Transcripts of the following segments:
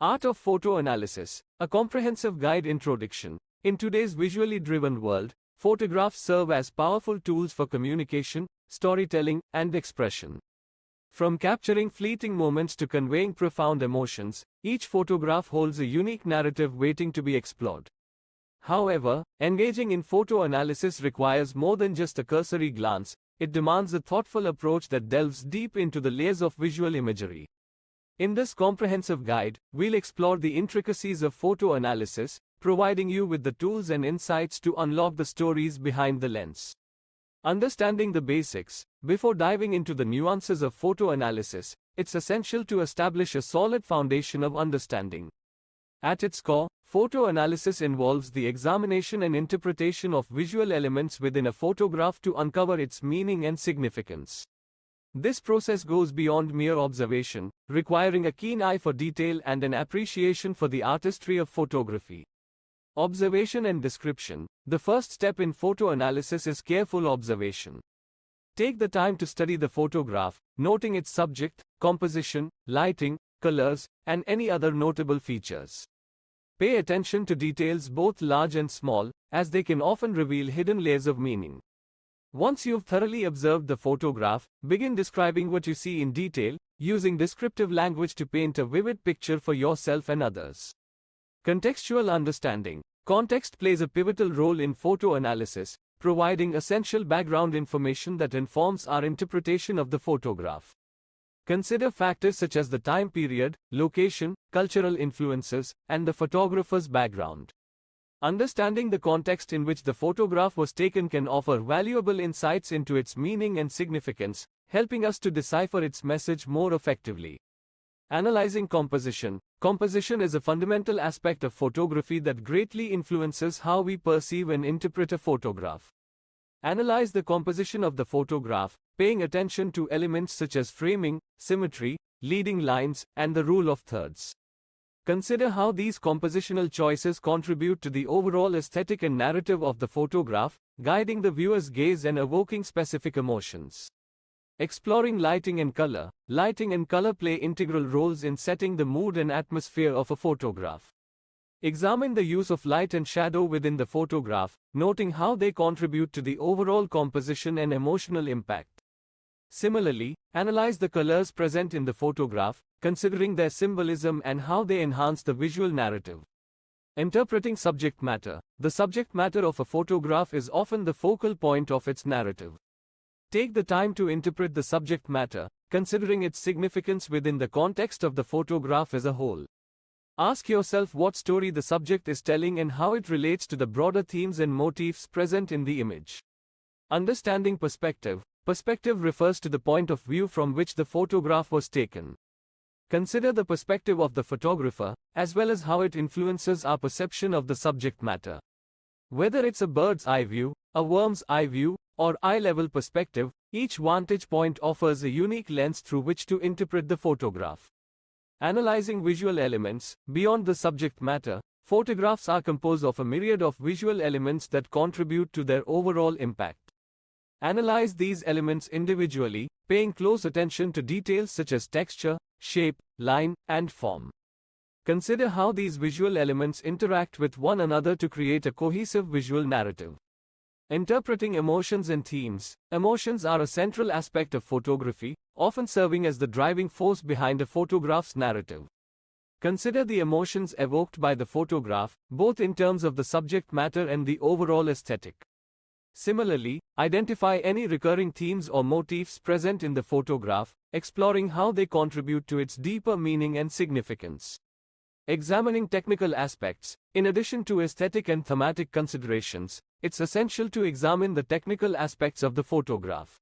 Art of Photo Analysis, a comprehensive guide introduction. In today's visually driven world, photographs serve as powerful tools for communication, storytelling, and expression. From capturing fleeting moments to conveying profound emotions, each photograph holds a unique narrative waiting to be explored. However, engaging in photo analysis requires more than just a cursory glance. It demands a thoughtful approach that delves deep into the layers of visual imagery. In this comprehensive guide, we'll explore the intricacies of photo analysis, providing you with the tools and insights to unlock the stories behind the lens. Understanding the basics. Before diving into the nuances of photo analysis, it's essential to establish a solid foundation of understanding. At its core, photo analysis involves the examination and interpretation of visual elements within a photograph to uncover its meaning and significance. This process goes beyond mere observation, requiring a keen eye for detail and an appreciation for the artistry of photography. Observation and description. The first step in photo analysis is careful observation. Take the time to study the photograph, noting its subject, composition, lighting, colors, and any other notable features. Pay attention to details both large and small, as they can often reveal hidden layers of meaning. Once you've thoroughly observed the photograph, begin describing what you see in detail, using descriptive language to paint a vivid picture for yourself and others. Contextual understanding. Context plays a pivotal role in photo analysis, providing essential background information that informs our interpretation of the photograph. Consider factors such as the time period, location, cultural influences, and the photographer's background. Understanding the context in which the photograph was taken can offer valuable insights into its meaning and significance, helping us to decipher its message more effectively. Analyzing composition. Composition is a fundamental aspect of photography that greatly influences how we perceive and interpret a photograph. Analyze the composition of the photograph, paying attention to elements such as framing, symmetry, leading lines, and the rule of thirds. Consider how these compositional choices contribute to the overall aesthetic and narrative of the photograph, guiding the viewer's gaze and evoking specific emotions. Exploring lighting and color. Lighting and color play integral roles in setting the mood and atmosphere of a photograph. Examine the use of light and shadow within the photograph, noting how they contribute to the overall composition and emotional impact. Similarly, analyze the colors present in the photograph, considering their symbolism and how they enhance the visual narrative. Interpreting subject matter. The subject matter of a photograph is often the focal point of its narrative. Take the time to interpret the subject matter, considering its significance within the context of the photograph as a whole. Ask yourself what story the subject is telling and how it relates to the broader themes and motifs present in the image. Understanding perspective. Perspective refers to the point of view from which the photograph was taken. Consider the perspective of the photographer, as well as how it influences our perception of the subject matter. Whether it's a bird's eye view, a worm's eye view, or eye-level perspective, each vantage point offers a unique lens through which to interpret the photograph. Analyzing visual elements. Beyond the subject matter, photographs are composed of a myriad of visual elements that contribute to their overall impact. Analyze these elements individually, paying close attention to details such as texture, shape, line, and form. Consider how these visual elements interact with one another to create a cohesive visual narrative. Interpreting emotions and themes. Emotions are a central aspect of photography, often serving as the driving force behind a photograph's narrative. Consider the emotions evoked by the photograph, both in terms of the subject matter and the overall aesthetic. Similarly, identify any recurring themes or motifs present in the photograph, exploring how they contribute to its deeper meaning and significance. Examining technical aspects. In addition to aesthetic and thematic considerations, it's essential to examine the technical aspects of the photograph.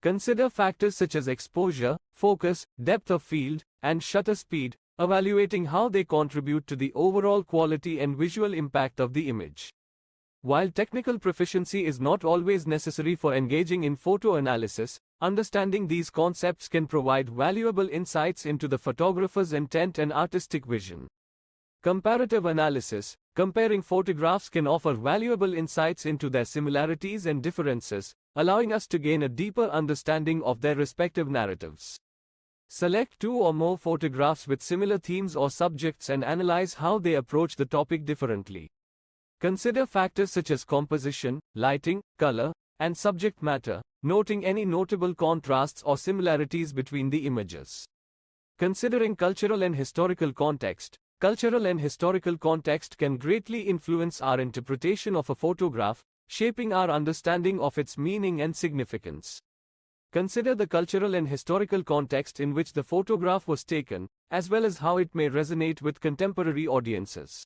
Consider factors such as exposure, focus, depth of field, and shutter speed, evaluating how they contribute to the overall quality and visual impact of the image. While technical proficiency is not always necessary for engaging in photo analysis, understanding these concepts can provide valuable insights into the photographer's intent and artistic vision. Comparative analysis. Comparing photographs can offer valuable insights into their similarities and differences, allowing us to gain a deeper understanding of their respective narratives. Select 2 or more photographs with similar themes or subjects and analyze how they approach the topic differently. Consider factors such as composition, lighting, color, and subject matter, noting any notable contrasts or similarities between the images. Considering cultural and historical context. Cultural and historical context can greatly influence our interpretation of a photograph, shaping our understanding of its meaning and significance. Consider the cultural and historical context in which the photograph was taken, as well as how it may resonate with contemporary audiences.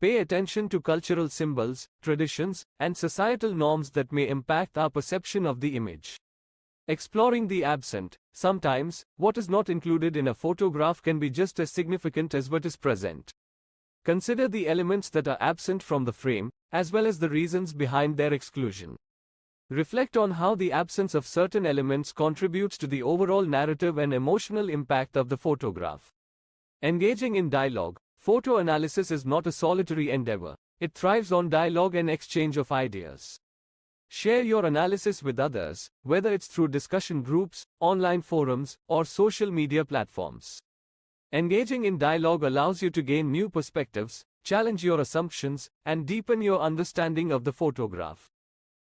Pay attention to cultural symbols, traditions, and societal norms that may impact our perception of the image. Exploring the absent. Sometimes, what is not included in a photograph can be just as significant as what is present. Consider the elements that are absent from the frame, as well as the reasons behind their exclusion. Reflect on how the absence of certain elements contributes to the overall narrative and emotional impact of the photograph. Engaging in dialogue. Photo analysis is not a solitary endeavor. It thrives on dialogue and exchange of ideas. Share your analysis with others, whether it's through discussion groups, online forums, or social media platforms. Engaging in dialogue allows you to gain new perspectives, challenge your assumptions, and deepen your understanding of the photograph.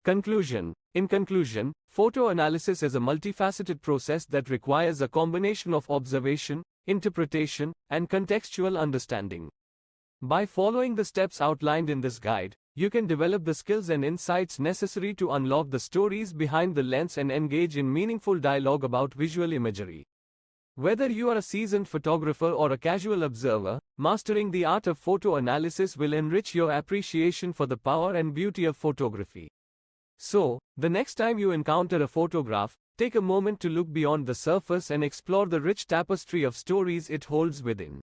Conclusion. In conclusion, photo analysis is a multifaceted process that requires a combination of observation, interpretation, and contextual understanding. By following the steps outlined in this guide, you can develop the skills and insights necessary to unlock the stories behind the lens and engage in meaningful dialogue about visual imagery. Whether you are a seasoned photographer or a casual observer, mastering the art of photo analysis will enrich your appreciation for the power and beauty of photography. So, the next time you encounter a photograph, take a moment to look beyond the surface and explore the rich tapestry of stories it holds within.